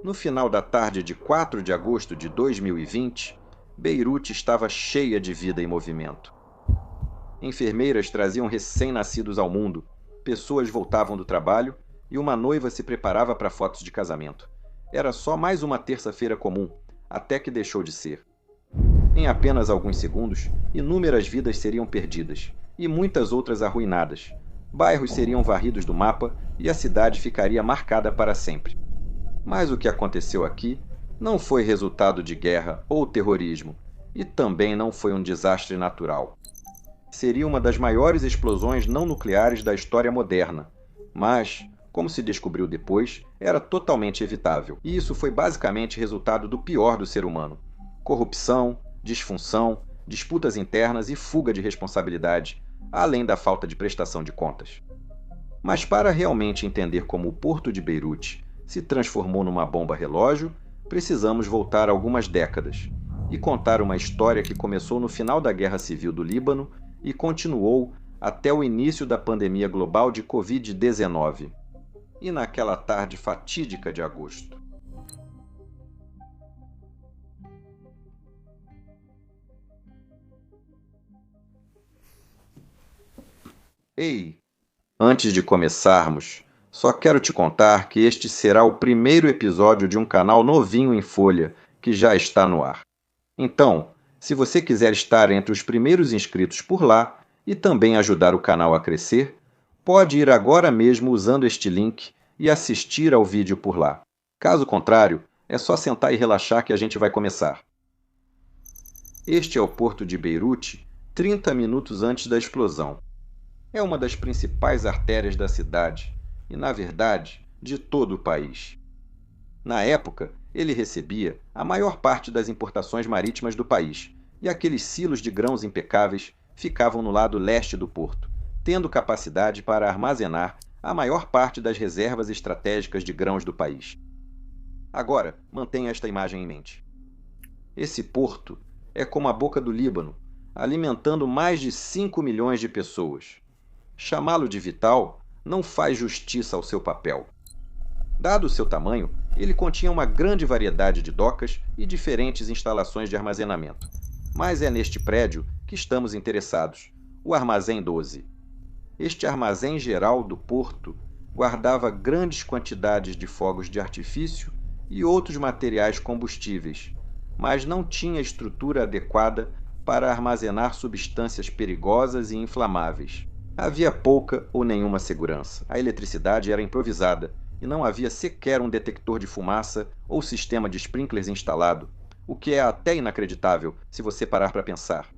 No final da tarde de 4 de agosto de 2020, Beirute estava cheia de vida e movimento. Enfermeiras traziam recém-nascidos ao mundo, pessoas voltavam do trabalho e uma noiva se preparava para fotos de casamento. Era só mais uma terça-feira comum, até que deixou de ser. Em apenas alguns segundos, inúmeras vidas seriam perdidas e muitas outras arruinadas. Bairros seriam varridos do mapa e a cidade ficaria marcada para sempre. Mas o que aconteceu aqui não foi resultado de guerra ou terrorismo, e também não foi um desastre natural. Seria uma das maiores explosões não nucleares da história moderna, mas, como se descobriu depois, era totalmente evitável. E isso foi basicamente resultado do pior do ser humano: corrupção, disfunção, disputas internas e fuga de responsabilidade, além da falta de prestação de contas. Mas para realmente entender como o porto de Beirute se transformou numa bomba relógio, precisamos voltar algumas décadas e contar uma história que começou no final da Guerra Civil do Líbano e continuou até o início da pandemia global de Covid-19. E naquela tarde fatídica de agosto. Ei, antes de começarmos, só quero te contar que este será o primeiro episódio de um canal novinho em Folha, que já está no ar. Então, se você quiser estar entre os primeiros inscritos por lá e também ajudar o canal a crescer, pode ir agora mesmo usando este link e assistir ao vídeo por lá. Caso contrário, é só sentar e relaxar que a gente vai começar. Este é o porto de Beirute, 30 minutos antes da explosão. É uma das principais artérias da cidade e, na verdade, de todo o país. Na época, ele recebia a maior parte das importações marítimas do país, e aqueles silos de grãos impecáveis ficavam no lado leste do porto, tendo capacidade para armazenar a maior parte das reservas estratégicas de grãos do país. Agora, mantenha esta imagem em mente. Esse porto é como a boca do Líbano, alimentando mais de 5 milhões de pessoas. Chamá-lo de vital não faz justiça ao seu papel. Dado o seu tamanho, ele continha uma grande variedade de docas e diferentes instalações de armazenamento. Mas é neste prédio que estamos interessados, o Armazém 12. Este armazém geral do porto guardava grandes quantidades de fogos de artifício e outros materiais combustíveis, mas não tinha estrutura adequada para armazenar substâncias perigosas e inflamáveis. Havia pouca ou nenhuma segurança. A eletricidade era improvisada e não havia sequer um detector de fumaça ou sistema de sprinklers instalado, o que é até inacreditável se você parar para pensar.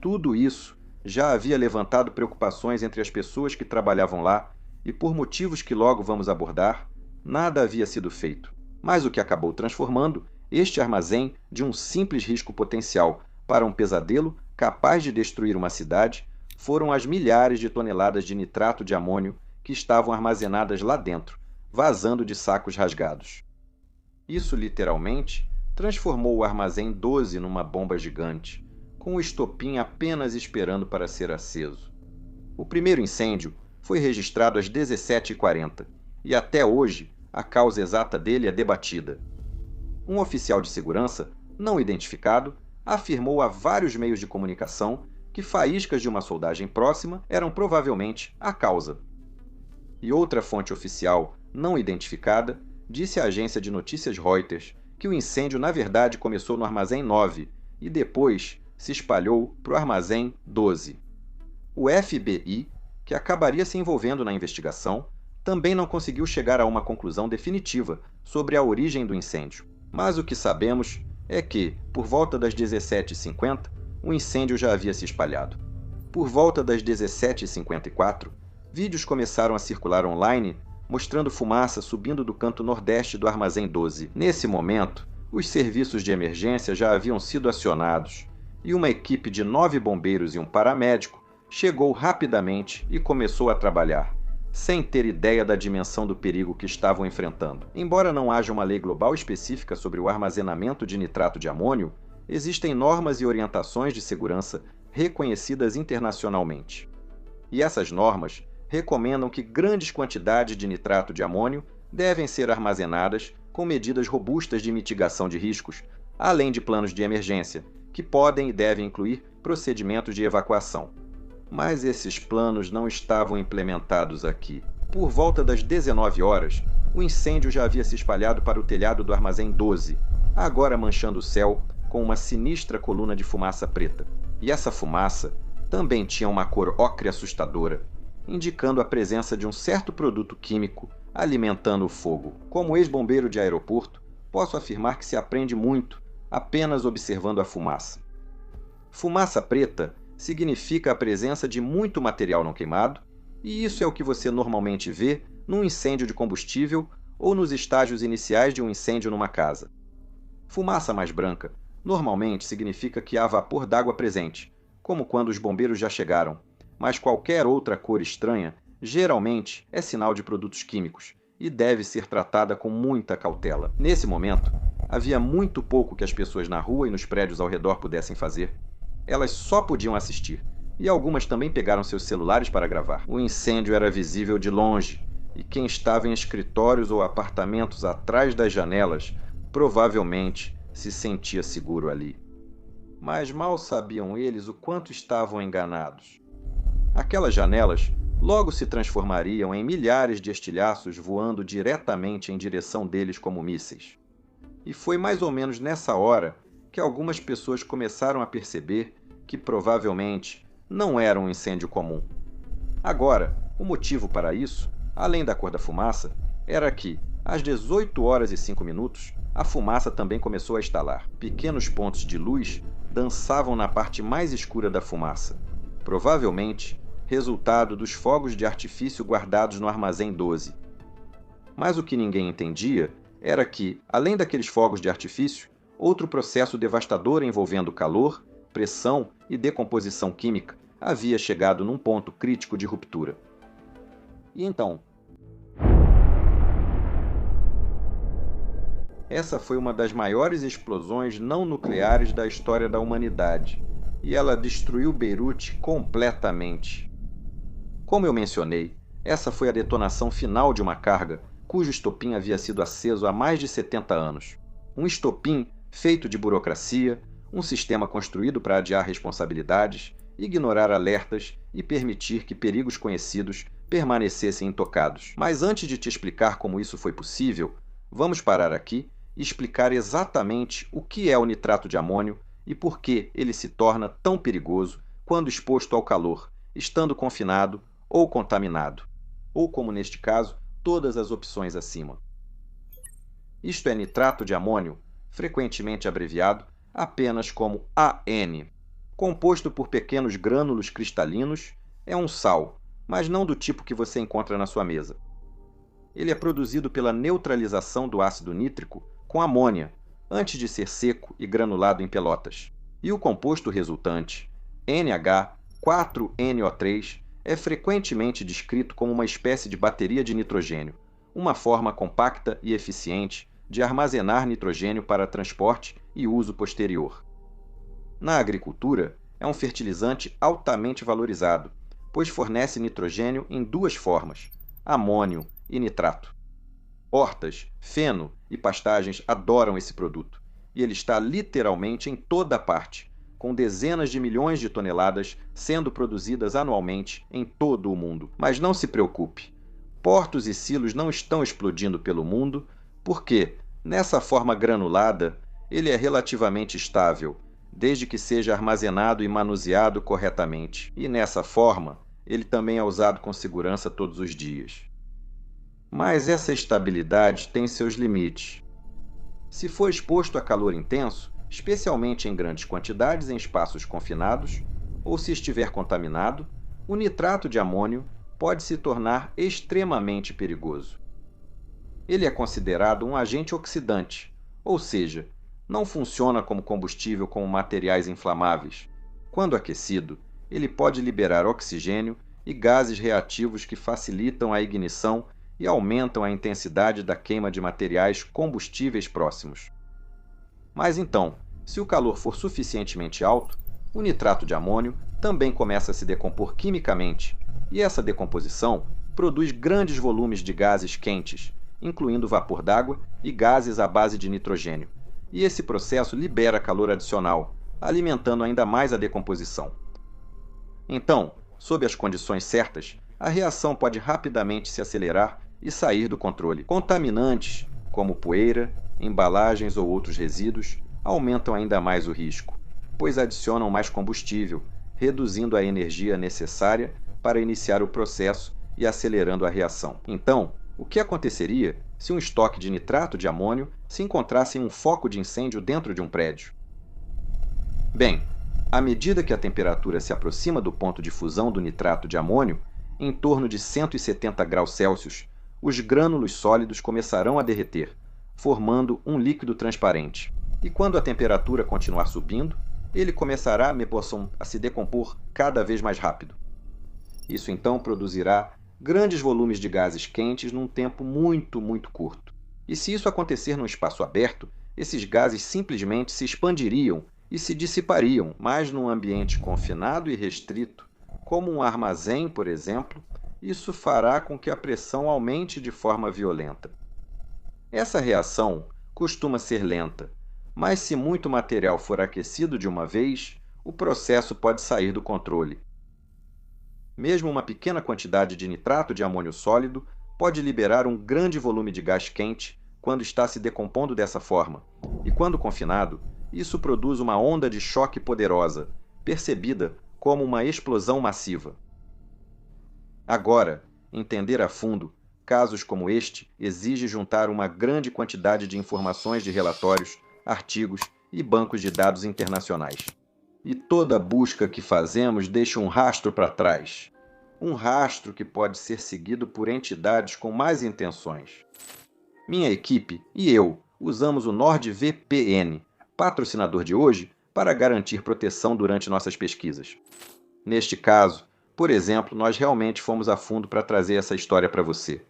Tudo isso já havia levantado preocupações entre as pessoas que trabalhavam lá e, por motivos que logo vamos abordar, nada havia sido feito. Mas o que acabou transformando este armazém de um simples risco potencial para um pesadelo capaz de destruir uma cidade foram as milhares de toneladas de nitrato de amônio que estavam armazenadas lá dentro, vazando de sacos rasgados. Isso, literalmente, transformou o Armazém 12 numa bomba gigante, com o estopim apenas esperando para ser aceso. O primeiro incêndio foi registrado às 17h40 e até hoje a causa exata dele é debatida. Um oficial de segurança, não identificado, afirmou a vários meios de comunicação que faíscas de uma soldagem próxima eram provavelmente a causa. E outra fonte oficial, não identificada, disse à agência de notícias Reuters que o incêndio na verdade começou no Armazém 9 e depois se espalhou para o Armazém 12. O FBI, que acabaria se envolvendo na investigação, também não conseguiu chegar a uma conclusão definitiva sobre a origem do incêndio. Mas o que sabemos é que, por volta das 17h50, o incêndio já havia se espalhado. Por volta das 17h54, vídeos começaram a circular online mostrando fumaça subindo do canto nordeste do Armazém 12. Nesse momento, os serviços de emergência já haviam sido acionados e uma equipe de 9 bombeiros e um paramédico chegou rapidamente e começou a trabalhar, sem ter ideia da dimensão do perigo que estavam enfrentando. Embora não haja uma lei global específica sobre o armazenamento de nitrato de amônio, existem normas e orientações de segurança reconhecidas internacionalmente. E essas normas recomendam que grandes quantidades de nitrato de amônio devem ser armazenadas com medidas robustas de mitigação de riscos, além de planos de emergência, que podem e devem incluir procedimentos de evacuação. Mas esses planos não estavam implementados aqui. Por volta das 19 horas, o incêndio já havia se espalhado para o telhado do armazém 12, agora manchando o céu com uma sinistra coluna de fumaça preta. E essa fumaça também tinha uma cor ocre assustadora, indicando a presença de um certo produto químico alimentando o fogo. Como ex-bombeiro de aeroporto, posso afirmar que se aprende muito apenas observando a fumaça. Fumaça preta significa a presença de muito material não queimado, e isso é o que você normalmente vê num incêndio de combustível ou nos estágios iniciais de um incêndio numa casa. Fumaça mais branca normalmente significa que há vapor d'água presente, como quando os bombeiros já chegaram, mas qualquer outra cor estranha geralmente é sinal de produtos químicos e deve ser tratada com muita cautela. Nesse momento, havia muito pouco que as pessoas na rua e nos prédios ao redor pudessem fazer. Elas só podiam assistir, e algumas também pegaram seus celulares para gravar. O incêndio era visível de longe, e quem estava em escritórios ou apartamentos atrás das janelas provavelmente se sentia seguro ali. Mas mal sabiam eles o quanto estavam enganados. Aquelas janelas logo se transformariam em milhares de estilhaços voando diretamente em direção deles como mísseis. E foi mais ou menos nessa hora que algumas pessoas começaram a perceber que provavelmente não era um incêndio comum. Agora, o motivo para isso, além da cor da fumaça, era que, às 18 horas e 5 minutos, a fumaça também começou a estalar. Pequenos pontos de luz dançavam na parte mais escura da fumaça, provavelmente resultado dos fogos de artifício guardados no armazém 12. Mas o que ninguém entendia era que, além daqueles fogos de artifício, outro processo devastador envolvendo calor, pressão e decomposição química havia chegado num ponto crítico de ruptura. E então? Essa foi uma das maiores explosões não nucleares da história da humanidade, e ela destruiu Beirute completamente. Como eu mencionei, essa foi a detonação final de uma carga cujo estopim havia sido aceso há mais de 70 anos. Um estopim feito de burocracia, um sistema construído para adiar responsabilidades, ignorar alertas e permitir que perigos conhecidos permanecessem intocados. Mas antes de te explicar como isso foi possível, vamos parar aqui e explicar exatamente o que é o nitrato de amônio e por que ele se torna tão perigoso quando exposto ao calor, estando confinado ou contaminado, ou como neste caso, todas as opções acima. Isto é nitrato de amônio, frequentemente abreviado apenas como AN. Composto por pequenos grânulos cristalinos, é um sal, mas não do tipo que você encontra na sua mesa. Ele é produzido pela neutralização do ácido nítrico com amônia, antes de ser seco e granulado em pelotas. E o composto resultante, NH4NO3, é frequentemente descrito como uma espécie de bateria de nitrogênio, uma forma compacta e eficiente de armazenar nitrogênio para transporte e uso posterior. Na agricultura, é um fertilizante altamente valorizado, pois fornece nitrogênio em duas formas, amônio e nitrato. Hortas, feno e pastagens adoram esse produto, e ele está literalmente em toda parte, com dezenas de milhões de toneladas sendo produzidas anualmente em todo o mundo. Mas não se preocupe, portos e silos não estão explodindo pelo mundo, porque, nessa forma granulada, ele é relativamente estável, desde que seja armazenado e manuseado corretamente. E nessa forma, ele também é usado com segurança todos os dias. Mas essa estabilidade tem seus limites. Se for exposto a calor intenso, especialmente em grandes quantidades em espaços confinados, ou se estiver contaminado, o nitrato de amônio pode se tornar extremamente perigoso. Ele é considerado um agente oxidante, ou seja, não funciona como combustível como materiais inflamáveis. Quando aquecido, ele pode liberar oxigênio e gases reativos que facilitam a ignição e aumentam a intensidade da queima de materiais combustíveis próximos. Mas então, se o calor for suficientemente alto, o nitrato de amônio também começa a se decompor quimicamente, e essa decomposição produz grandes volumes de gases quentes, incluindo vapor d'água e gases à base de nitrogênio. E esse processo libera calor adicional, alimentando ainda mais a decomposição. Então, sob as condições certas, a reação pode rapidamente se acelerar e sair do controle. Contaminantes, como poeira, embalagens ou outros resíduos, aumentam ainda mais o risco, pois adicionam mais combustível, reduzindo a energia necessária para iniciar o processo e acelerando a reação. Então, o que aconteceria se um estoque de nitrato de amônio se encontrasse em um foco de incêndio dentro de um prédio? Bem, à medida que a temperatura se aproxima do ponto de fusão do nitrato de amônio, em torno de 170 graus Celsius, os grânulos sólidos começarão a derreter, formando um líquido transparente. E quando a temperatura continuar subindo, ele começará a se decompor cada vez mais rápido. Isso então produzirá grandes volumes de gases quentes num tempo muito curto. E se isso acontecer num espaço aberto, esses gases simplesmente se expandiriam e se dissipariam, mas num ambiente confinado e restrito, como um armazém, por exemplo, isso fará com que a pressão aumente de forma violenta. Essa reação costuma ser lenta, mas se muito material for aquecido de uma vez, o processo pode sair do controle. Mesmo uma pequena quantidade de nitrato de amônio sólido pode liberar um grande volume de gás quente quando está se decompondo dessa forma, e quando confinado, isso produz uma onda de choque poderosa, percebida como uma explosão massiva. Agora, entender a fundo casos como este exige juntar uma grande quantidade de informações de relatórios, artigos e bancos de dados internacionais. E toda busca que fazemos deixa um rastro para trás. Um rastro que pode ser seguido por entidades com más intenções. Minha equipe e eu usamos o NordVPN, patrocinador de hoje, para garantir proteção durante nossas pesquisas. Neste caso, por exemplo, nós realmente fomos a fundo para trazer essa história para você,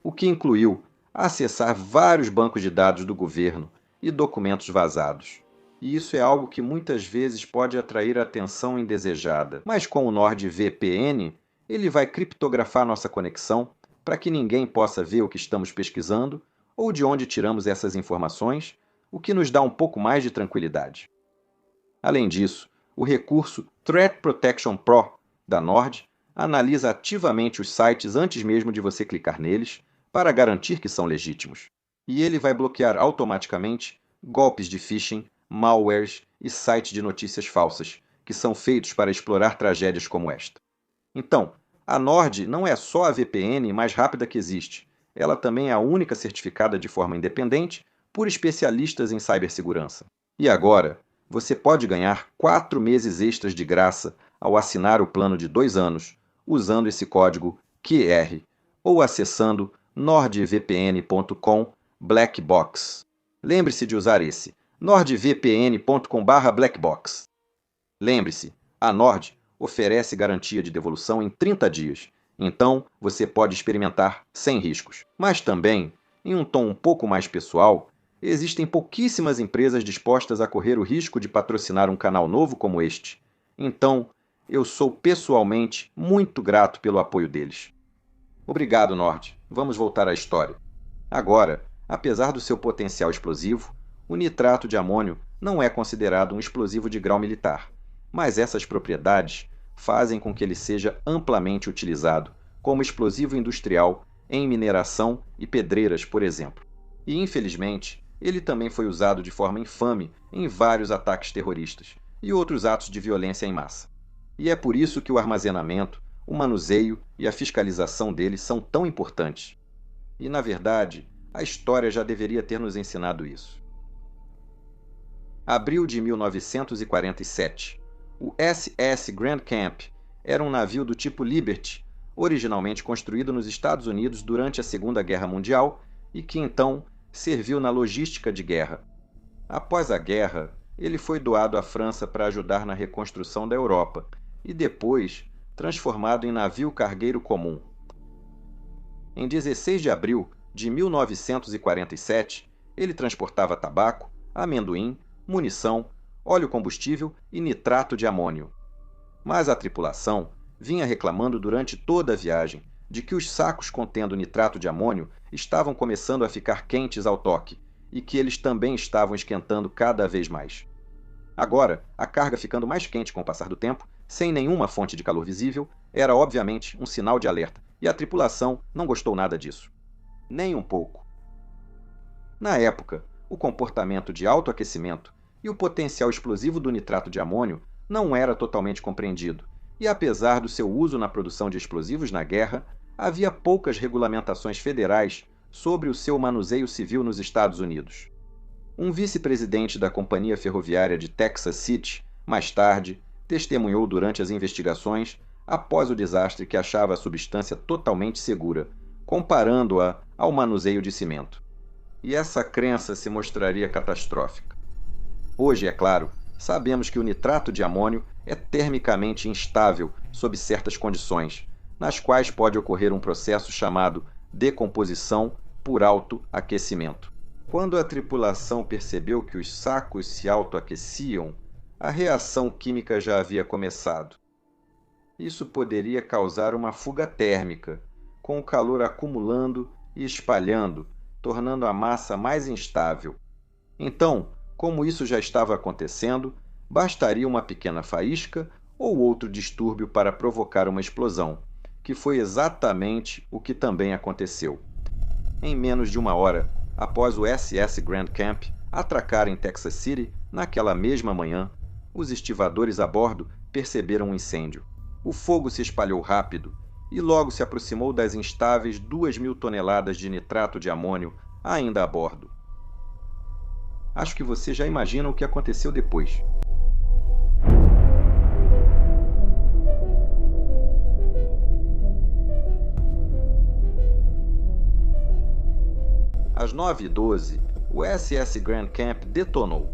o que incluiu acessar vários bancos de dados do governo e documentos vazados. E isso é algo que muitas vezes pode atrair atenção indesejada. Mas com o NordVPN, ele vai criptografar nossa conexão para que ninguém possa ver o que estamos pesquisando ou de onde tiramos essas informações, o que nos dá um pouco mais de tranquilidade. Além disso, o recurso Threat Protection Pro da Nord analisa ativamente os sites antes mesmo de você clicar neles para garantir que são legítimos. E ele vai bloquear automaticamente golpes de phishing, malwares e sites de notícias falsas, que são feitos para explorar tragédias como esta. Então, a Nord não é só a VPN mais rápida que existe, ela também é a única certificada de forma independente por especialistas em cibersegurança. E agora, você pode ganhar 4 meses extras de graça ao assinar o plano de 2 anos, usando esse código QR ou acessando nordvpn.com/blackbox. Lembre-se de usar esse nordvpn.com/blackbox. Lembre-se, a Nord oferece garantia de devolução em 30 dias, então você pode experimentar sem riscos. Mas também, em um tom um pouco mais pessoal, existem pouquíssimas empresas dispostas a correr o risco de patrocinar um canal novo como este. Então, eu sou pessoalmente muito grato pelo apoio deles. Obrigado, Nord. Vamos voltar à história. Agora, apesar do seu potencial explosivo, o nitrato de amônio não é considerado um explosivo de grau militar, mas essas propriedades fazem com que ele seja amplamente utilizado como explosivo industrial em mineração e pedreiras, por exemplo. E, infelizmente, ele também foi usado de forma infame em vários ataques terroristas e outros atos de violência em massa. E é por isso que o armazenamento, o manuseio e a fiscalização dele são tão importantes. E, na verdade, a história já deveria ter nos ensinado isso. Abril de 1947. O SS Grand Camp era um navio do tipo Liberty, originalmente construído nos Estados Unidos durante a Segunda Guerra Mundial e que então serviu na logística de guerra. Após a guerra, ele foi doado à França para ajudar na reconstrução da Europa e depois transformado em navio cargueiro comum. Em 16 de abril de 1947, ele transportava tabaco, amendoim, munição, óleo combustível e nitrato de amônio. Mas a tripulação vinha reclamando durante toda a viagem de que os sacos contendo nitrato de amônio estavam começando a ficar quentes ao toque e que eles também estavam esquentando cada vez mais. Agora, a carga ficando mais quente com o passar do tempo, sem nenhuma fonte de calor visível, era obviamente um sinal de alerta, e a tripulação não gostou nada disso. Nem um pouco. Na época, o comportamento de autoaquecimento e o potencial explosivo do nitrato de amônio não era totalmente compreendido, e apesar do seu uso na produção de explosivos na guerra, havia poucas regulamentações federais sobre o seu manuseio civil nos Estados Unidos. Um vice-presidente da Companhia Ferroviária de Texas City, mais tarde, testemunhou durante as investigações após o desastre que achava a substância totalmente segura, comparando-a ao manuseio de cimento. E essa crença se mostraria catastrófica. Hoje, é claro, sabemos que o nitrato de amônio é termicamente instável sob certas condições, nas quais pode ocorrer um processo chamado decomposição por autoaquecimento. Quando a tripulação percebeu que os sacos se autoaqueciam, a reação química já havia começado. Isso poderia causar uma fuga térmica, com o calor acumulando e espalhando, tornando a massa mais instável. Então, como isso já estava acontecendo, bastaria uma pequena faísca ou outro distúrbio para provocar uma explosão, que foi exatamente o que também aconteceu. Em menos de uma hora, após o SS Grand Camp atracar em Texas City, naquela mesma manhã, os estivadores a bordo perceberam um incêndio. O fogo se espalhou rápido e logo se aproximou das instáveis 2.000 toneladas de nitrato de amônio ainda a bordo. Acho que você já imagina o que aconteceu depois. Às 9h12, o SS Grand Camp detonou.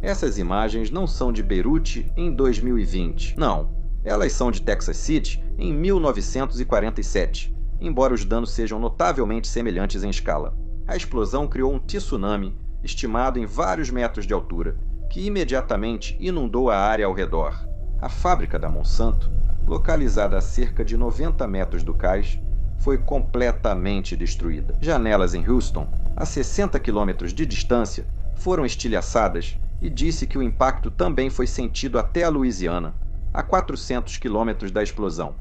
Essas imagens não são de Beirute em 2020, não. Elas são de Texas City em 1947, embora os danos sejam notavelmente semelhantes em escala. A explosão criou um tsunami, estimado em vários metros de altura, que imediatamente inundou a área ao redor. A fábrica da Monsanto, localizada a cerca de 90 metros do cais, foi completamente destruída. Janelas em Houston, a 60 quilômetros de distância, foram estilhaçadas e disse que o impacto também foi sentido até a Louisiana, a 400 quilômetros da explosão.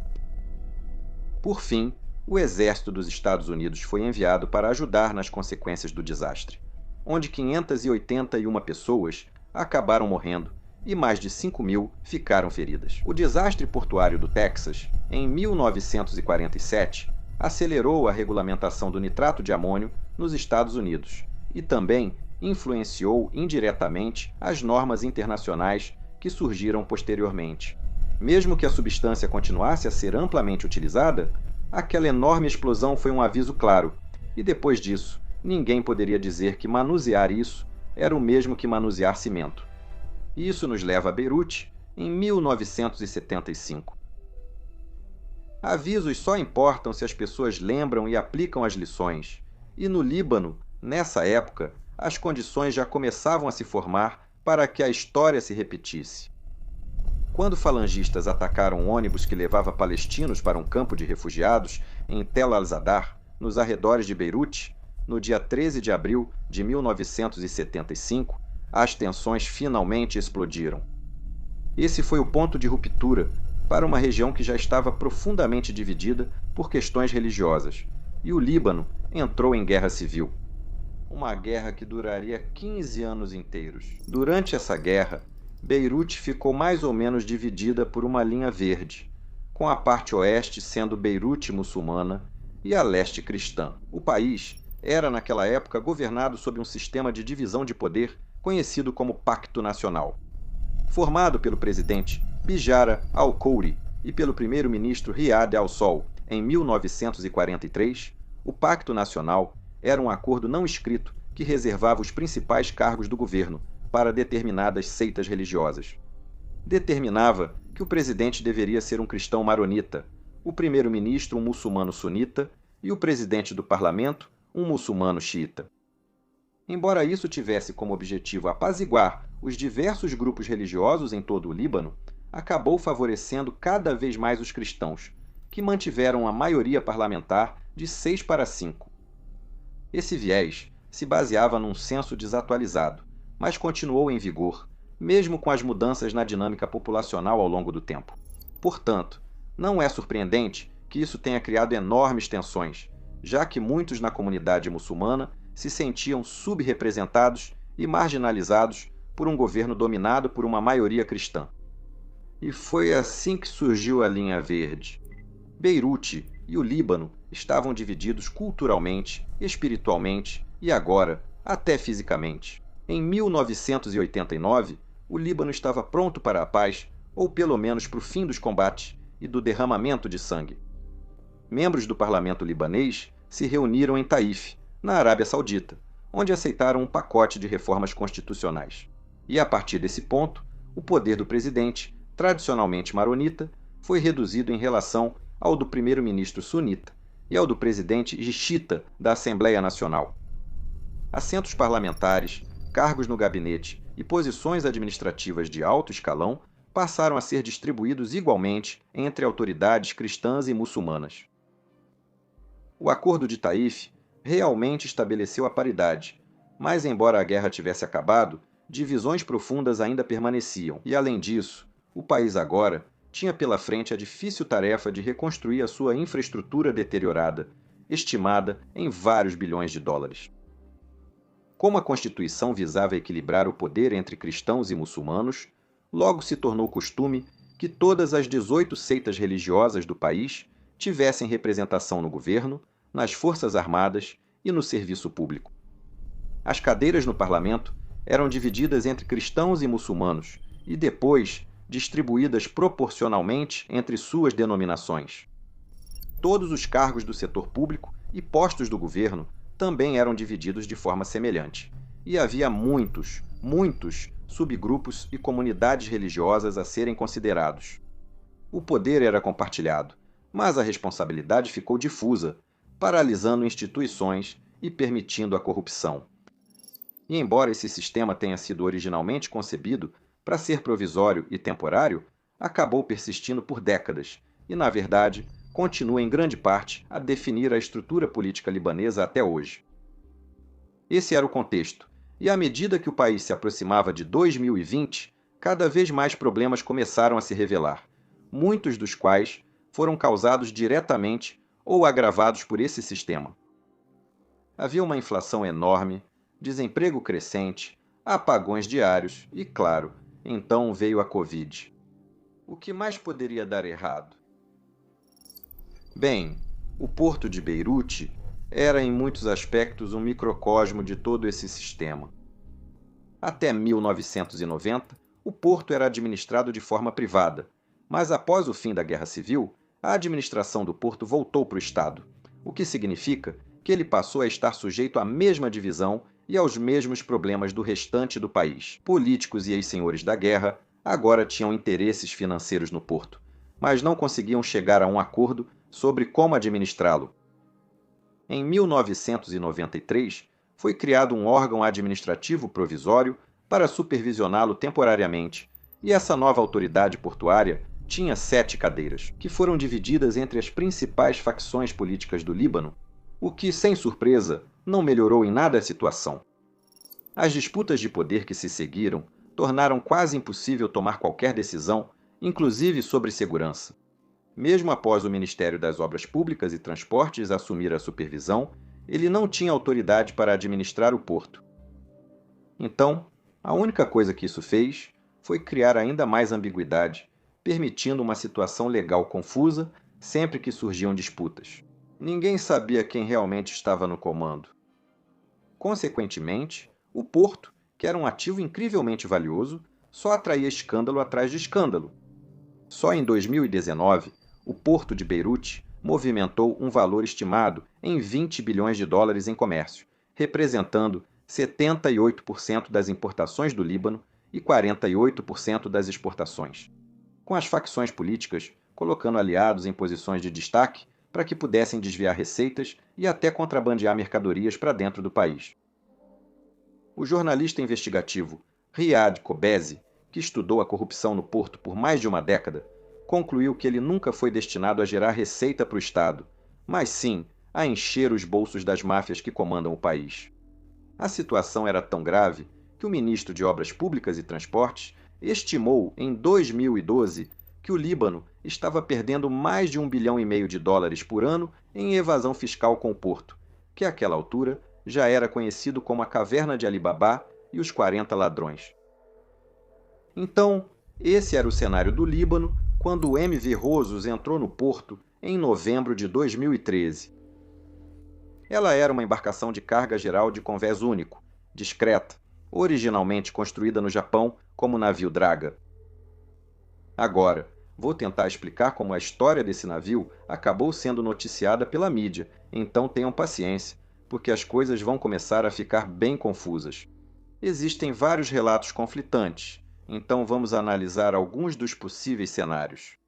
Por fim, o exército dos Estados Unidos foi enviado para ajudar nas consequências do desastre, onde 581 pessoas acabaram morrendo e mais de 5.000 ficaram feridas. O desastre portuário do Texas, em 1947, acelerou a regulamentação do nitrato de amônio nos Estados Unidos e também influenciou indiretamente as normas internacionais que surgiram posteriormente. Mesmo que a substância continuasse a ser amplamente utilizada, aquela enorme explosão foi um aviso claro, e depois disso, ninguém poderia dizer que manusear isso era o mesmo que manusear cimento. E isso nos leva a Beirute, em 1975. Avisos só importam se as pessoas lembram e aplicam as lições, e no Líbano, nessa época, as condições já começavam a se formar para que a história se repetisse. Quando falangistas atacaram um ônibus que levava palestinos para um campo de refugiados em Tel al-Zadar, nos arredores de Beirute, no dia 13 de abril de 1975, as tensões finalmente explodiram. Esse foi o ponto de ruptura para uma região que já estava profundamente dividida por questões religiosas, e o Líbano entrou em guerra civil. Uma guerra que duraria 15 anos inteiros. Durante essa guerra, Beirute ficou mais ou menos dividida por uma linha verde, com a parte oeste sendo Beirute muçulmana e a leste cristã. O país era naquela época governado sob um sistema de divisão de poder conhecido como Pacto Nacional. Formado pelo presidente Bijara al-Khouri e pelo primeiro-ministro Riad al-Sol em 1943, o Pacto Nacional era um acordo não escrito que reservava os principais cargos do governo para determinadas seitas religiosas. Determinava que o presidente deveria ser um cristão maronita, o primeiro-ministro um muçulmano sunita e o presidente do parlamento um muçulmano xiita. Embora isso tivesse como objetivo apaziguar os diversos grupos religiosos em todo o Líbano, acabou favorecendo cada vez mais os cristãos, que mantiveram a maioria parlamentar de 6-5. Esse viés se baseava num censo desatualizado, mas continuou em vigor, mesmo com as mudanças na dinâmica populacional ao longo do tempo. Portanto, não é surpreendente que isso tenha criado enormes tensões, já que muitos na comunidade muçulmana se sentiam subrepresentados e marginalizados por um governo dominado por uma maioria cristã. E foi assim que surgiu a Linha Verde. Beirute e o Líbano estavam divididos culturalmente, espiritualmente e agora, até fisicamente. Em 1989, o Líbano estava pronto para a paz, ou pelo menos para o fim dos combates e do derramamento de sangue. Membros do parlamento libanês se reuniram em Taif, na Arábia Saudita, onde aceitaram um pacote de reformas constitucionais. E a partir desse ponto, o poder do presidente, tradicionalmente maronita, foi reduzido em relação ao do primeiro-ministro sunita e ao do presidente xiita da Assembleia Nacional. Assentos parlamentares, cargos no gabinete e posições administrativas de alto escalão passaram a ser distribuídos igualmente entre autoridades cristãs e muçulmanas. O Acordo de Taif realmente estabeleceu a paridade, mas embora a guerra tivesse acabado, divisões profundas ainda permaneciam e, além disso, o país agora tinha pela frente a difícil tarefa de reconstruir a sua infraestrutura deteriorada, estimada em vários bilhões de dólares. Como a Constituição visava equilibrar o poder entre cristãos e muçulmanos, logo se tornou costume que todas as 18 seitas religiosas do país tivessem representação no governo, nas forças armadas e no serviço público. As cadeiras no parlamento eram divididas entre cristãos e muçulmanos e depois distribuídas proporcionalmente entre suas denominações. Todos os cargos do setor público e postos do governo também eram divididos de forma semelhante, e havia muitos subgrupos e comunidades religiosas a serem considerados. O poder era compartilhado, mas a responsabilidade ficou difusa, paralisando instituições e permitindo a corrupção. E embora esse sistema tenha sido originalmente concebido para ser provisório e temporário, acabou persistindo por décadas e, na verdade, continua em grande parte a definir a estrutura política libanesa até hoje. Esse era o contexto, e à medida que o país se aproximava de 2020, cada vez mais problemas começaram a se revelar, muitos dos quais foram causados diretamente ou agravados por esse sistema. Havia uma inflação enorme, desemprego crescente, apagões diários e, claro, então veio a Covid. O que mais poderia dar errado? Bem, o porto de Beirute era em muitos aspectos um microcosmo de todo esse sistema. Até 1990, o porto era administrado de forma privada, mas após o fim da Guerra Civil, a administração do porto voltou para o Estado, o que significa que ele passou a estar sujeito à mesma divisão e aos mesmos problemas do restante do país. Políticos e ex-senhores da guerra agora tinham interesses financeiros no porto, mas não conseguiam chegar a um acordo sobre como administrá-lo. Em 1993, foi criado um órgão administrativo provisório para supervisioná-lo temporariamente, e essa nova autoridade portuária tinha 7 cadeiras, que foram divididas entre as principais facções políticas do Líbano, o que, sem surpresa, não melhorou em nada a situação. As disputas de poder que se seguiram tornaram quase impossível tomar qualquer decisão, inclusive sobre segurança. Mesmo após o Ministério das Obras Públicas e Transportes assumir a supervisão, ele não tinha autoridade para administrar o porto. Então, a única coisa que isso fez foi criar ainda mais ambiguidade, permitindo uma situação legal confusa sempre que surgiam disputas. Ninguém sabia quem realmente estava no comando. Consequentemente, o porto, que era um ativo incrivelmente valioso, só atraía escândalo atrás de escândalo. Só em 2019, o porto de Beirute movimentou um valor estimado em 20 bilhões de dólares em comércio, representando 78% das importações do Líbano e 48% das exportações, com as facções políticas colocando aliados em posições de destaque para que pudessem desviar receitas e até contrabandear mercadorias para dentro do país. O jornalista investigativo Riad Kobesi, que estudou a corrupção no porto por mais de uma década, concluiu que ele nunca foi destinado a gerar receita para o Estado, mas sim a encher os bolsos das máfias que comandam o país. A situação era tão grave que o ministro de Obras Públicas e Transportes estimou em 2012 que o Líbano estava perdendo mais de US$ 1,5 bilhão por ano em evasão fiscal com o porto, que àquela altura já era conhecido como a Caverna de Alibabá e os 40 ladrões. Então, esse era o cenário do Líbano quando o MV Rosos entrou no porto em novembro de 2013. Ela era uma embarcação de carga geral de convés único, discreta, originalmente construída no Japão como navio draga. Agora, vou tentar explicar como a história desse navio acabou sendo noticiada pela mídia, então tenham paciência, porque as coisas vão começar a ficar bem confusas. Existem vários relatos conflitantes, então vamos analisar alguns dos possíveis cenários.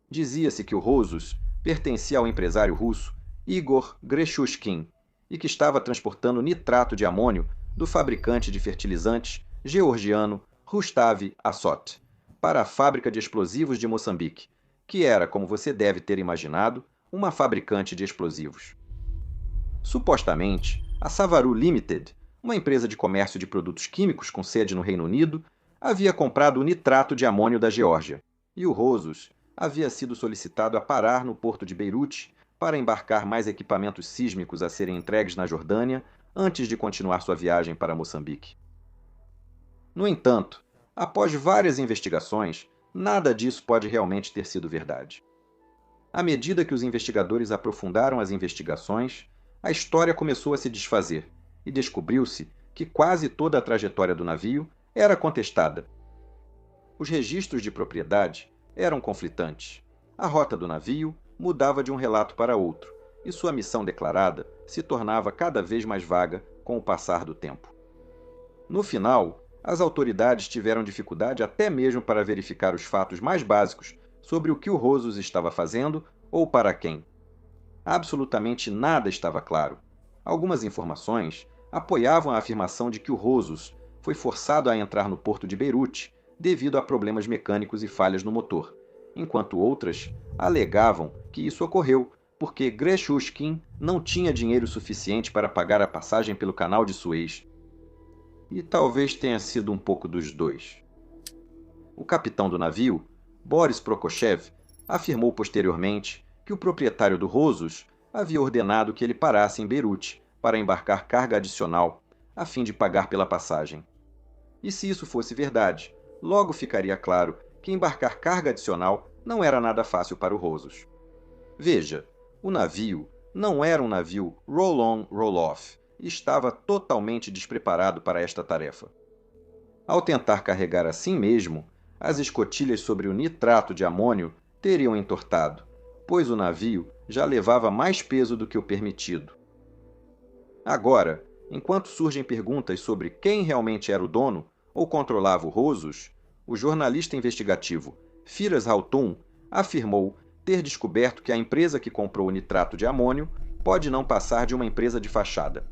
Dizia-se que o Rosos pertencia ao empresário russo Igor Greshushkin e que estava transportando nitrato de amônio do fabricante de fertilizantes georgiano Rustav Assot para a fábrica de explosivos de Moçambique, que era, como você deve ter imaginado, uma fabricante de explosivos. Supostamente, a Savaru Limited, uma empresa de comércio de produtos químicos com sede no Reino Unido, havia comprado o nitrato de amônio da Geórgia, e o Rosos havia sido solicitado a parar no porto de Beirute para embarcar mais equipamentos sísmicos a serem entregues na Jordânia antes de continuar sua viagem para Moçambique. No entanto, após várias investigações, nada disso pode realmente ter sido verdade. À medida que os investigadores aprofundaram as investigações, a história começou a se desfazer e descobriu-se que quase toda a trajetória do navio era contestada. Os registros de propriedade eram conflitantes. A rota do navio mudava de um relato para outro, e sua missão declarada se tornava cada vez mais vaga com o passar do tempo. No final, as autoridades tiveram dificuldade até mesmo para verificar os fatos mais básicos sobre o que o Rosos estava fazendo ou para quem. Absolutamente nada estava claro. Algumas informações apoiavam a afirmação de que o Rosos foi forçado a entrar no porto de Beirute devido a problemas mecânicos e falhas no motor, enquanto outras alegavam que isso ocorreu porque Greshushkin não tinha dinheiro suficiente para pagar a passagem pelo canal de Suez. E talvez tenha sido um pouco dos dois. O capitão do navio, Boris Prokoshev, afirmou posteriormente que o proprietário do Rosos havia ordenado que ele parasse em Beirute para embarcar carga adicional, a fim de pagar pela passagem. E se isso fosse verdade, logo ficaria claro que embarcar carga adicional não era nada fácil para o Rosos. Veja, o navio não era um navio roll-on, roll-off e estava totalmente despreparado para esta tarefa. Ao tentar carregar assim mesmo, as escotilhas sobre o nitrato de amônio teriam entortado, pois o navio já levava mais peso do que o permitido. Agora, enquanto surgem perguntas sobre quem realmente era o dono ou controlava o Rosos, o jornalista investigativo Firas Hawtoum afirmou ter descoberto que a empresa que comprou o nitrato de amônio pode não passar de uma empresa de fachada.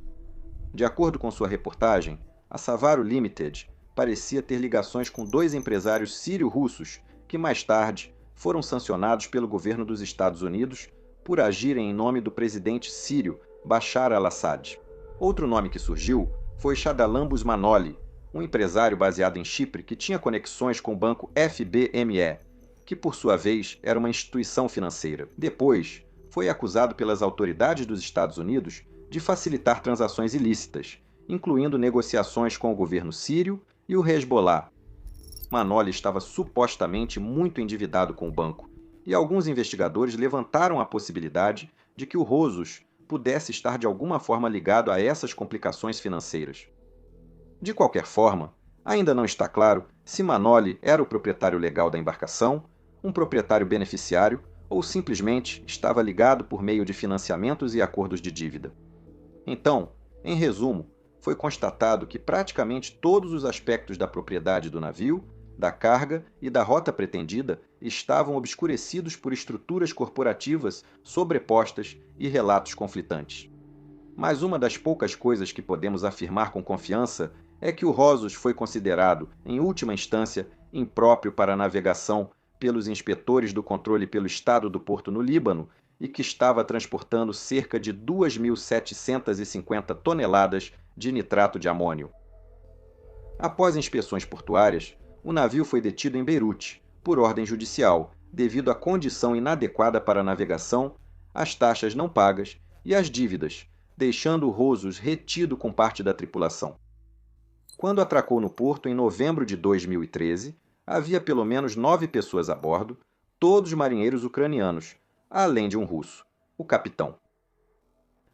De acordo com sua reportagem, a Savaru Limited parecia ter ligações com dois empresários sírio-russos que mais tarde foram sancionados pelo governo dos Estados Unidos por agirem em nome do presidente sírio Bashar al-Assad. Outro nome que surgiu foi Shadalambos Manoli, um empresário baseado em Chipre que tinha conexões com o banco FBME, que por sua vez era uma instituição financeira. Depois, foi acusado pelas autoridades dos Estados Unidos de facilitar transações ilícitas, incluindo negociações com o governo sírio e o Hezbollah. Manoli estava supostamente muito endividado com o banco, e alguns investigadores levantaram a possibilidade de que o Rosos pudesse estar de alguma forma ligado a essas complicações financeiras. De qualquer forma, ainda não está claro se Manoli era o proprietário legal da embarcação, um proprietário beneficiário ou simplesmente estava ligado por meio de financiamentos e acordos de dívida. Então, em resumo, foi constatado que praticamente todos os aspectos da propriedade do navio, da carga e da rota pretendida estavam obscurecidos por estruturas corporativas sobrepostas e relatos conflitantes. Mas uma das poucas coisas que podemos afirmar com confiança é que o Rosos foi considerado, em última instância, impróprio para a navegação pelos inspetores do controle pelo estado do Porto no Líbano e que estava transportando cerca de 2.750 toneladas de nitrato de amônio. Após inspeções portuárias, o navio foi detido em Beirute, por ordem judicial, devido à condição inadequada para a navegação, às taxas não pagas e às dívidas, deixando o Rosos retido com parte da tripulação. Quando atracou no porto em novembro de 2013, havia pelo menos 9 pessoas a bordo, todos marinheiros ucranianos, além de um russo, o capitão.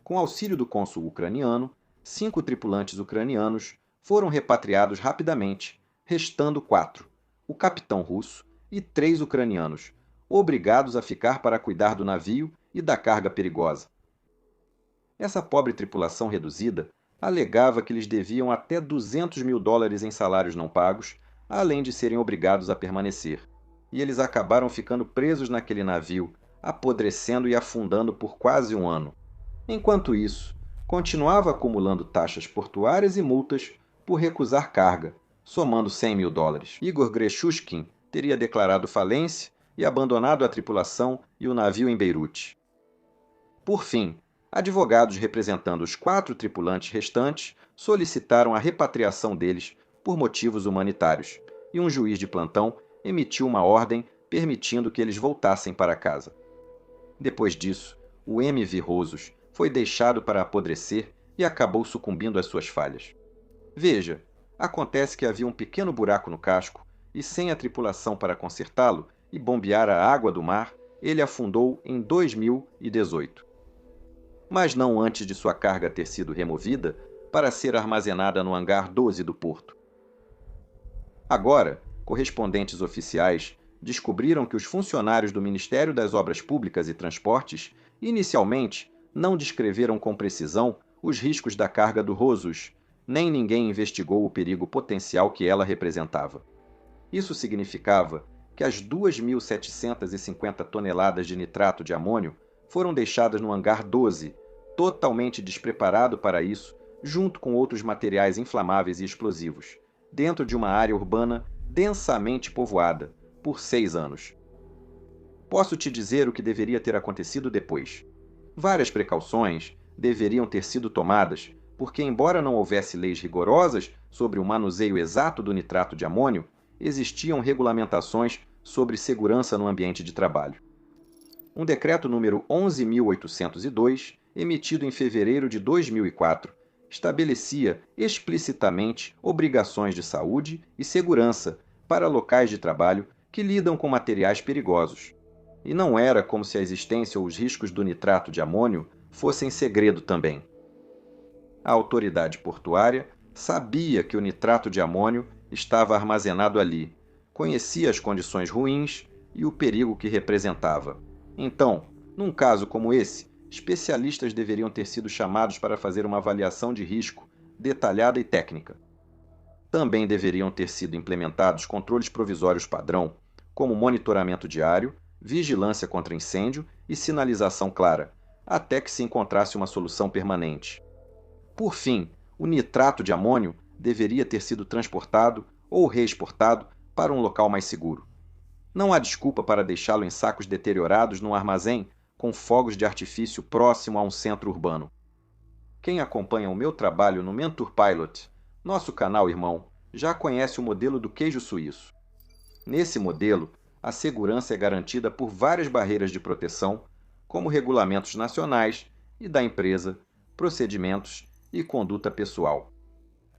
Com auxílio do cônsul ucraniano, 5 tripulantes ucranianos foram repatriados rapidamente, restando 4, o capitão russo e 3 ucranianos, obrigados a ficar para cuidar do navio e da carga perigosa. Essa pobre tripulação reduzida alegava que lhes deviam até $200.000 em salários não pagos, além de serem obrigados a permanecer. E eles acabaram ficando presos naquele navio, apodrecendo e afundando por quase um ano. Enquanto isso, continuava acumulando taxas portuárias e multas por recusar carga, somando $100.000. Igor Grechushkin teria declarado falência e abandonado a tripulação e o navio em Beirute. Por fim, advogados representando os 4 tripulantes restantes solicitaram a repatriação deles por motivos humanitários, e um juiz de plantão emitiu uma ordem permitindo que eles voltassem para casa. Depois disso, o MV Rosos foi deixado para apodrecer e acabou sucumbindo às suas falhas. Veja, acontece que havia um pequeno buraco no casco e, sem a tripulação para consertá-lo e bombear a água do mar, ele afundou em 2018. Mas não antes de sua carga ter sido removida para ser armazenada no hangar 12 do porto. Agora, correspondentes oficiais descobriram que os funcionários do Ministério das Obras Públicas e Transportes inicialmente não descreveram com precisão os riscos da carga do Rosos, nem ninguém investigou o perigo potencial que ela representava. Isso significava que as 2.750 toneladas de nitrato de amônio foram deixadas no hangar 12, totalmente despreparado para isso, junto com outros materiais inflamáveis e explosivos, dentro de uma área urbana densamente povoada, por 6 anos. Posso te dizer o que deveria ter acontecido depois. Várias precauções deveriam ter sido tomadas, porque, embora não houvesse leis rigorosas sobre o manuseio exato do nitrato de amônio, existiam regulamentações sobre segurança no ambiente de trabalho. Um decreto número 11.802, emitido em fevereiro de 2004, estabelecia explicitamente obrigações de saúde e segurança para locais de trabalho que lidam com materiais perigosos. E não era como se a existência ou os riscos do nitrato de amônio fossem segredo também. A autoridade portuária sabia que o nitrato de amônio estava armazenado ali, conhecia as condições ruins e o perigo que representava. Então, num caso como esse, especialistas deveriam ter sido chamados para fazer uma avaliação de risco detalhada e técnica. Também deveriam ter sido implementados controles provisórios padrão, como monitoramento diário, vigilância contra incêndio e sinalização clara, até que se encontrasse uma solução permanente. Por fim, o nitrato de amônio deveria ter sido transportado ou reexportado para um local mais seguro. Não há desculpa para deixá-lo em sacos deteriorados num armazém com fogos de artifício próximo a um centro urbano. Quem acompanha o meu trabalho no Mentor Pilot, nosso canal irmão, já conhece o modelo do queijo suíço. Nesse modelo, a segurança é garantida por várias barreiras de proteção, como regulamentos nacionais e da empresa, procedimentos e conduta pessoal.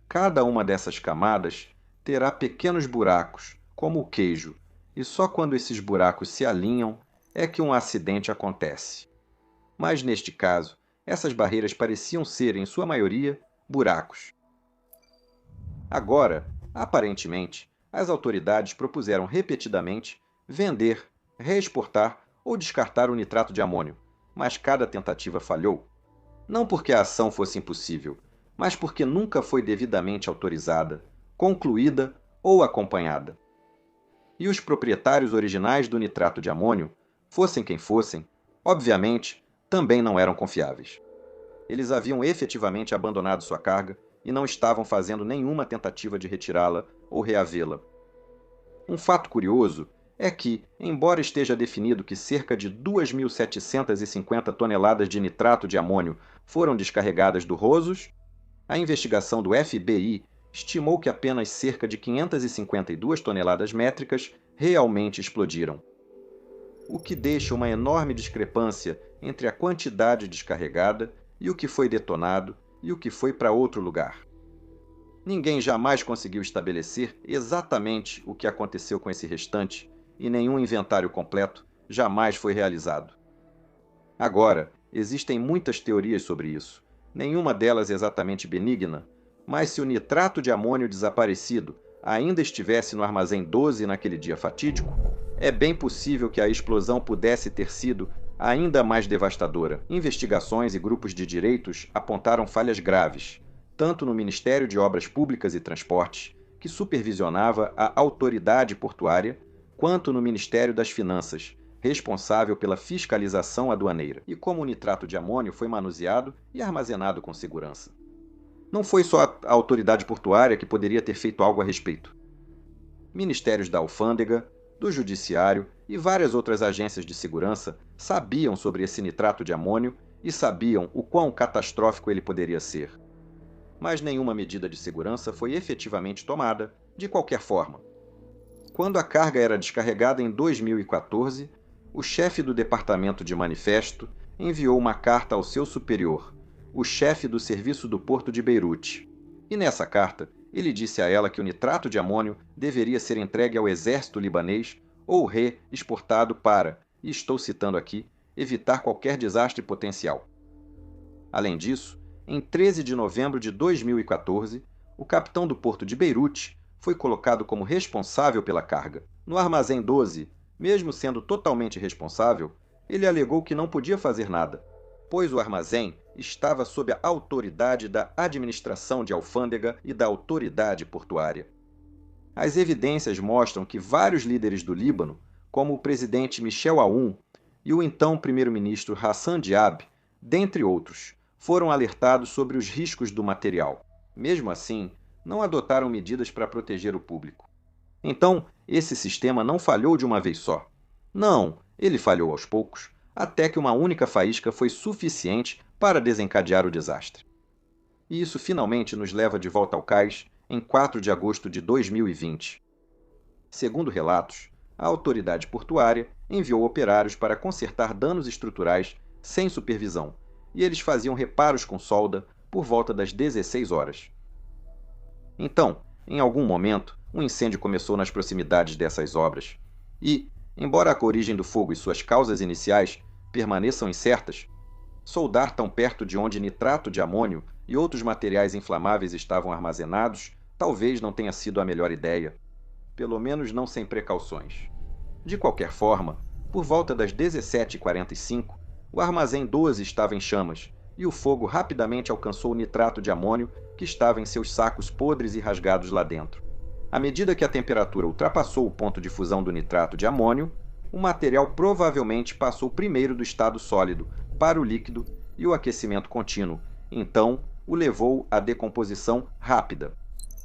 Cada uma dessas camadas terá pequenos buracos, como o queijo, e só quando esses buracos se alinham é que um acidente acontece. Mas neste caso, essas barreiras pareciam ser, em sua maioria, buracos. Agora, aparentemente, as autoridades propuseram repetidamente vender, reexportar ou descartar o nitrato de amônio, mas cada tentativa falhou. Não porque a ação fosse impossível, mas porque nunca foi devidamente autorizada, concluída ou acompanhada. E os proprietários originais do nitrato de amônio, fossem quem fossem, obviamente, também não eram confiáveis. Eles haviam efetivamente abandonado sua carga e não estavam fazendo nenhuma tentativa de retirá-la ou reavê-la. Um fato curioso é que, embora esteja definido que cerca de 2.750 toneladas de nitrato de amônio foram descarregadas do Rosos, a investigação do FBI estimou que apenas cerca de 552 toneladas métricas realmente explodiram, o que deixa uma enorme discrepância entre a quantidade descarregada e o que foi detonado e o que foi para outro lugar. Ninguém jamais conseguiu estabelecer exatamente o que aconteceu com esse restante e nenhum inventário completo jamais foi realizado. Agora, existem muitas teorias sobre isso, nenhuma delas exatamente benigna, mas se o nitrato de amônio desaparecido ainda estivesse no armazém 12 naquele dia fatídico, é bem possível que a explosão pudesse ter sido ainda mais devastadora. Investigações e grupos de direitos apontaram falhas graves, tanto no Ministério de Obras Públicas e Transportes, que supervisionava a autoridade portuária, quanto no Ministério das Finanças, responsável pela fiscalização aduaneira, e como o nitrato de amônio foi manuseado e armazenado com segurança. Não foi só a autoridade portuária que poderia ter feito algo a respeito. Ministérios da Alfândega, do Judiciário e várias outras agências de segurança sabiam sobre esse nitrato de amônio e sabiam o quão catastrófico ele poderia ser. Mas nenhuma medida de segurança foi efetivamente tomada, de qualquer forma. Quando a carga era descarregada em 2014, o chefe do Departamento de Manifesto enviou uma carta ao seu superior, o chefe do Serviço do Porto de Beirute. E nessa carta, ele disse a ela que o nitrato de amônio deveria ser entregue ao exército libanês ou re-exportado para, e estou citando aqui, evitar qualquer desastre potencial. Além disso, em 13 de novembro de 2014, o capitão do porto de Beirute foi colocado como responsável pela carga. No armazém 12, mesmo sendo totalmente responsável, ele alegou que não podia fazer nada, pois o armazém estava sob a autoridade da administração de alfândega e da autoridade portuária. As evidências mostram que vários líderes do Líbano, como o presidente Michel Aoun e o então primeiro-ministro Hassan Diab, dentre outros, foram alertados sobre os riscos do material. Mesmo assim, não adotaram medidas para proteger o público. Então, esse sistema não falhou de uma vez só. Não, ele falhou aos poucos, até que uma única faísca foi suficiente para desencadear o desastre. E isso finalmente nos leva de volta ao cais em 4 de agosto de 2020. Segundo relatos, a autoridade portuária enviou operários para consertar danos estruturais sem supervisão, e eles faziam reparos com solda por volta das 16 horas. Então, em algum momento, um incêndio começou nas proximidades dessas obras, e, embora a origem do fogo e suas causas iniciais permaneçam incertas, soldar tão perto de onde nitrato de amônio e outros materiais inflamáveis estavam armazenados talvez não tenha sido a melhor ideia, pelo menos não sem precauções. De qualquer forma, por volta das 17h45, o armazém 12 estava em chamas, e o fogo rapidamente alcançou o nitrato de amônio que estava em seus sacos podres e rasgados lá dentro. À medida que a temperatura ultrapassou o ponto de fusão do nitrato de amônio, o material provavelmente passou primeiro do estado sólido para o líquido e o aquecimento contínuo, então o levou à decomposição rápida,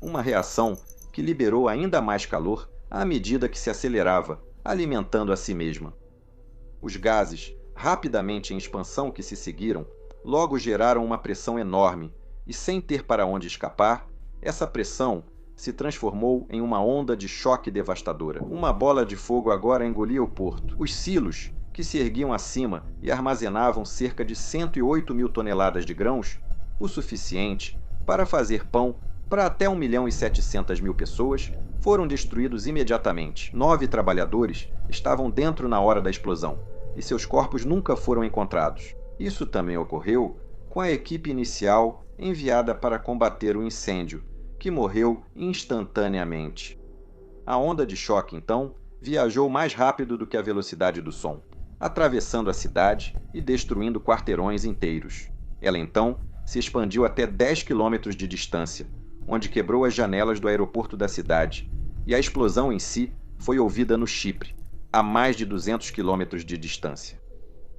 uma reação que liberou ainda mais calor à medida que se acelerava, alimentando a si mesma. Os gases, rapidamente em expansão que se seguiram, logo geraram uma pressão enorme, e sem ter para onde escapar, essa pressão se transformou em uma onda de choque devastadora. Uma bola de fogo agora engolia o porto. Os silos, que se erguiam acima e armazenavam cerca de 108 mil toneladas de grãos, o suficiente para fazer pão para até 1.700.000 pessoas, foram destruídos imediatamente. 9 trabalhadores estavam dentro na hora da explosão, e seus corpos nunca foram encontrados. Isso também ocorreu com a equipe inicial enviada para combater o incêndio, que morreu instantaneamente. A onda de choque, então, viajou mais rápido do que a velocidade do som, atravessando a cidade e destruindo quarteirões inteiros. Ela, então, se expandiu até 10 quilômetros de distância, onde quebrou as janelas do aeroporto da cidade, e a explosão em si foi ouvida no Chipre, a mais de 200 quilômetros de distância.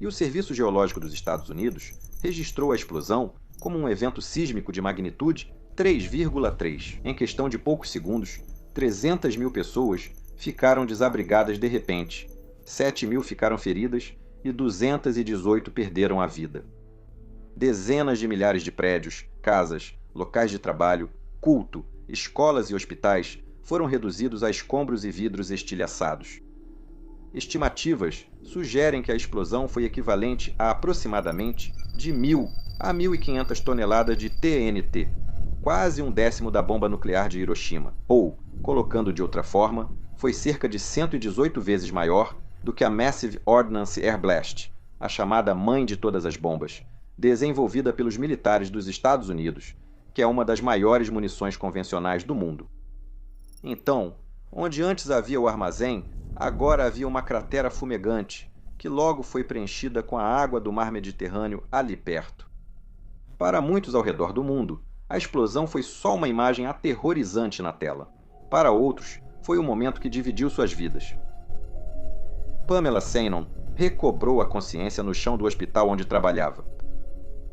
E o Serviço Geológico dos Estados Unidos registrou a explosão como um evento sísmico de magnitude 3,3. Em questão de poucos segundos, 300 mil pessoas ficaram desabrigadas de repente. 7.000 ficaram feridas e 218 perderam a vida. Dezenas de milhares de prédios, casas, locais de trabalho, culto, escolas e hospitais foram reduzidos a escombros e vidros estilhaçados. Estimativas sugerem que a explosão foi equivalente a aproximadamente de 1.000 a 1.500 toneladas de TNT, quase um décimo da bomba nuclear de Hiroshima, ou, colocando de outra forma, foi cerca de 118 vezes maior do que a Massive Ordnance Air Blast, a chamada mãe de todas as bombas, desenvolvida pelos militares dos Estados Unidos, que é uma das maiores munições convencionais do mundo. Então, onde antes havia o armazém, agora havia uma cratera fumegante, que logo foi preenchida com a água do mar Mediterrâneo ali perto. Para muitos ao redor do mundo, a explosão foi só uma imagem aterrorizante na tela. Para outros, foi um momento que dividiu suas vidas. Pamela Shannon recobrou a consciência no chão do hospital onde trabalhava.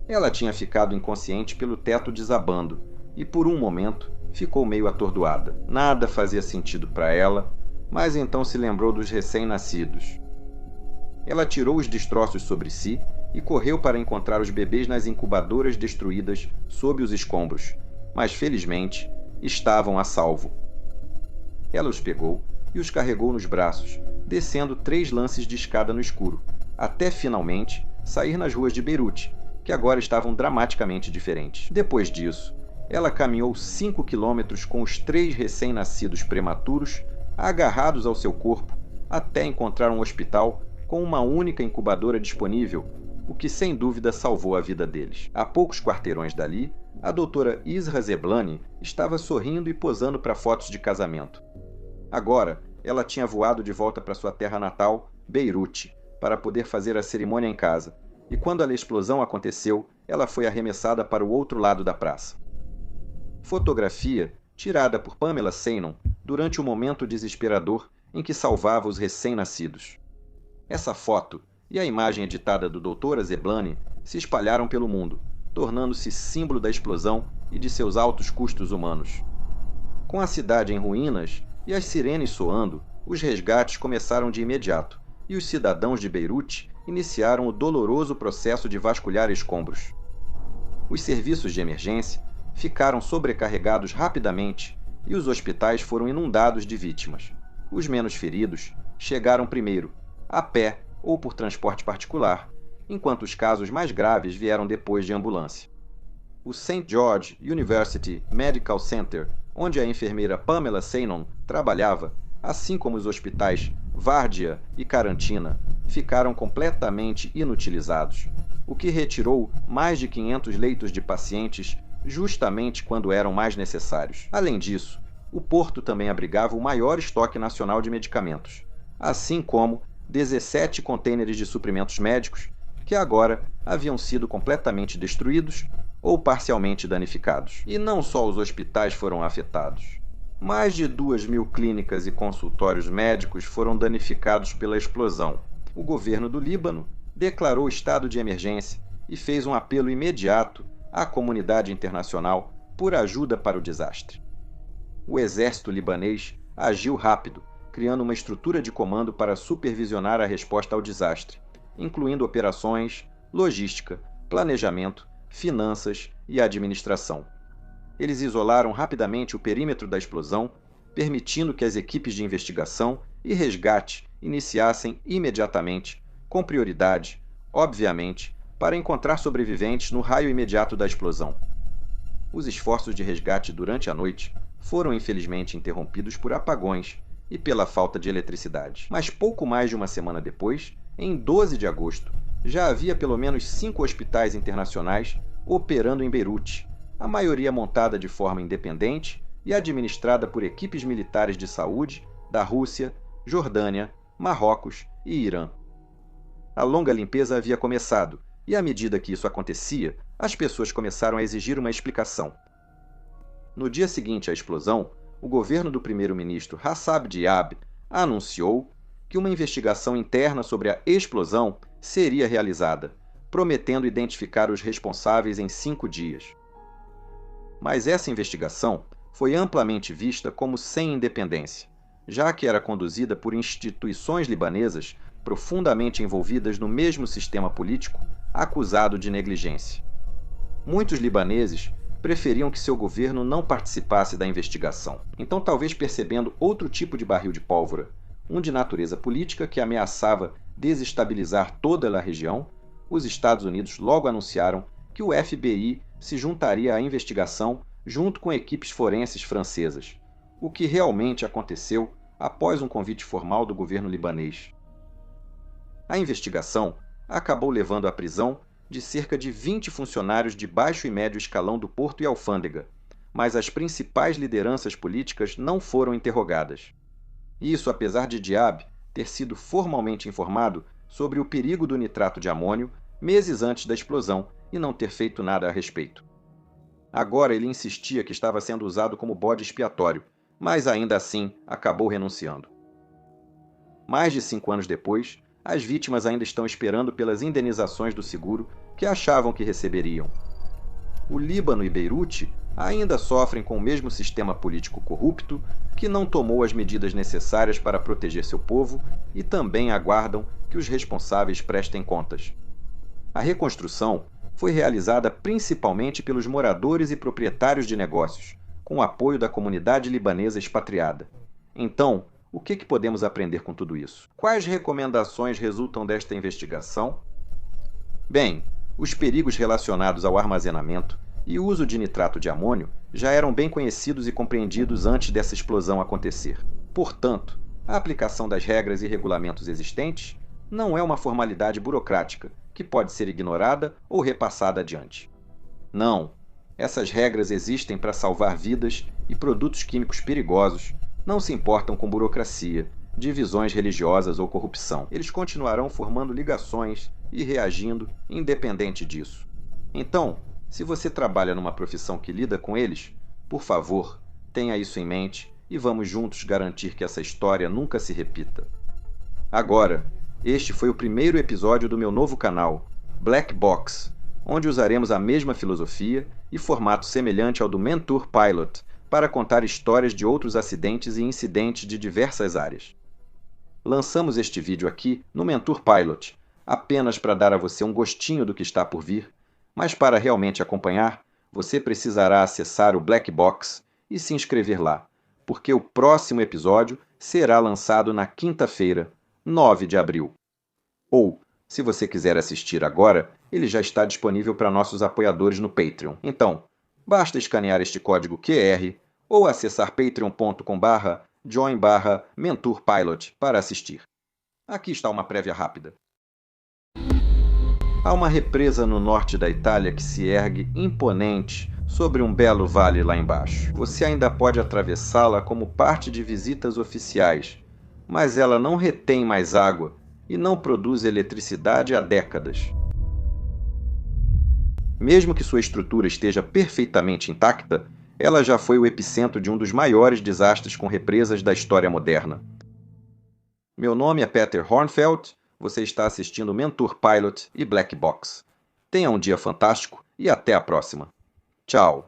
Ela tinha ficado inconsciente pelo teto desabando e, por um momento, ficou meio atordoada. Nada fazia sentido para ela, mas então se lembrou dos recém-nascidos. Ela tirou os destroços sobre si e correu para encontrar os bebês nas incubadoras destruídas sob os escombros, mas felizmente estavam a salvo. Ela os pegou e os carregou nos braços, descendo 3 lances de escada no escuro, até finalmente sair nas ruas de Beirute, que agora estavam dramaticamente diferentes. Depois disso, ela caminhou 5 quilômetros com os 3 recém-nascidos prematuros agarrados ao seu corpo até encontrar um hospital com uma única incubadora disponível, o que sem dúvida salvou a vida deles. A poucos quarteirões dali, a doutora Isra Zeblani estava sorrindo e posando para fotos de casamento. Agora, ela tinha voado de volta para sua terra natal, Beirute, para poder fazer a cerimônia em casa, e quando a explosão aconteceu, ela foi arremessada para o outro lado da praça. Fotografia tirada por Pamela Shannon durante o momento desesperador em que salvava os recém-nascidos. Essa foto e a imagem editada do Dr. Zeblani se espalharam pelo mundo, tornando-se símbolo da explosão e de seus altos custos humanos. Com a cidade em ruínas e as sirenes soando, os resgates começaram de imediato, e os cidadãos de Beirute iniciaram o doloroso processo de vasculhar escombros. Os serviços de emergência ficaram sobrecarregados rapidamente e os hospitais foram inundados de vítimas. Os menos feridos chegaram primeiro, a pé ou por transporte particular, enquanto os casos mais graves vieram depois de ambulância. O St. George University Medical Center, onde a enfermeira Pamela Shannon trabalhava, assim como os hospitais Vardia e Karantina, ficaram completamente inutilizados, o que retirou mais de 500 leitos de pacientes justamente quando eram mais necessários. Além disso, o porto também abrigava o maior estoque nacional de medicamentos, assim como 17 contêineres de suprimentos médicos que agora haviam sido completamente destruídos ou parcialmente danificados. E não só os hospitais foram afetados. Mais de 2.000 clínicas e consultórios médicos foram danificados pela explosão. O governo do Líbano declarou estado de emergência e fez um apelo imediato à comunidade internacional por ajuda para o desastre. O exército libanês agiu rápido, criando uma estrutura de comando para supervisionar a resposta ao desastre, incluindo operações, logística, planejamento, finanças e administração. Eles isolaram rapidamente o perímetro da explosão, permitindo que as equipes de investigação e resgate iniciassem imediatamente, com prioridade, obviamente, para encontrar sobreviventes no raio imediato da explosão. Os esforços de resgate durante a noite foram infelizmente interrompidos por apagões e pela falta de eletricidade. Mas pouco mais de uma semana depois, em 12 de agosto, já havia pelo menos 5 hospitais internacionais operando em Beirute, a maioria montada de forma independente e administrada por equipes militares de saúde da Rússia, Jordânia, Marrocos e Irã. A longa limpeza havia começado, e à medida que isso acontecia, as pessoas começaram a exigir uma explicação. No dia seguinte à explosão, o governo do primeiro-ministro Hassab Diab anunciou que uma investigação interna sobre a explosão seria realizada, prometendo identificar os responsáveis em 5 dias. Mas essa investigação foi amplamente vista como sem independência. já que era conduzida por instituições libanesas profundamente envolvidas no mesmo sistema político, acusado de negligência. Muitos libaneses preferiam que seu governo não participasse da investigação. Então, talvez percebendo outro tipo de barril de pólvora, um de natureza política que ameaçava desestabilizar toda a região, os Estados Unidos logo anunciaram que o FBI se juntaria à investigação junto com equipes forenses francesas, o que realmente aconteceu após um convite formal do governo libanês. A investigação acabou levando à prisão de cerca de 20 funcionários de baixo e médio escalão do porto e alfândega, mas as principais lideranças políticas não foram interrogadas. Isso apesar de Diab ter sido formalmente informado sobre o perigo do nitrato de amônio meses antes da explosão e não ter feito nada a respeito. Agora ele insistia que estava sendo usado como bode expiatório, mas ainda assim acabou renunciando. Mais de 5 anos depois, as vítimas ainda estão esperando pelas indenizações do seguro que achavam que receberiam. O Líbano e Beirute ainda sofrem com o mesmo sistema político corrupto que não tomou as medidas necessárias para proteger seu povo e também aguardam que os responsáveis prestem contas. A reconstrução foi realizada principalmente pelos moradores e proprietários de negócios, com o apoio da comunidade libanesa expatriada. Então, o que podemos aprender com tudo isso? Quais recomendações resultam desta investigação? Bem, os perigos relacionados ao armazenamento e uso de nitrato de amônio já eram bem conhecidos e compreendidos antes dessa explosão acontecer. Portanto, a aplicação das regras e regulamentos existentes não é uma formalidade burocrática que pode ser ignorada ou repassada adiante. Não, essas regras existem para salvar vidas e produtos químicos perigosos não se importam com burocracia, divisões religiosas ou corrupção. Eles continuarão formando ligações e reagindo independente disso. Então, se você trabalha numa profissão que lida com eles, por favor, tenha isso em mente e vamos juntos garantir que essa história nunca se repita. Agora, este foi o primeiro episódio do meu novo canal, Black Box, onde usaremos a mesma filosofia e formato semelhante ao do Mentor Pilot para contar histórias de outros acidentes e incidentes de diversas áreas. Lançamos este vídeo aqui no Mentor Pilot, apenas para dar a você um gostinho do que está por vir, mas para realmente acompanhar, você precisará acessar o Black Box e se inscrever lá, porque o próximo episódio será lançado na quinta-feira, 9 de abril. Ou, se você quiser assistir agora, ele já está disponível para nossos apoiadores no Patreon. Então, basta escanear este código QR ou acessar patreon.com/join/mentorpilot para assistir. Aqui está uma prévia rápida. Há uma represa no norte da Itália que se ergue imponente sobre um belo vale lá embaixo. Você ainda pode atravessá-la como parte de visitas oficiais, mas ela não retém mais água e não produz eletricidade há décadas. Mesmo que sua estrutura esteja perfeitamente intacta, ela já foi o epicentro de um dos maiores desastres com represas da história moderna. Meu nome é Peter Hornfeld, você está assistindo Mentor Pilot e Black Box. Tenha um dia fantástico e até a próxima. Tchau!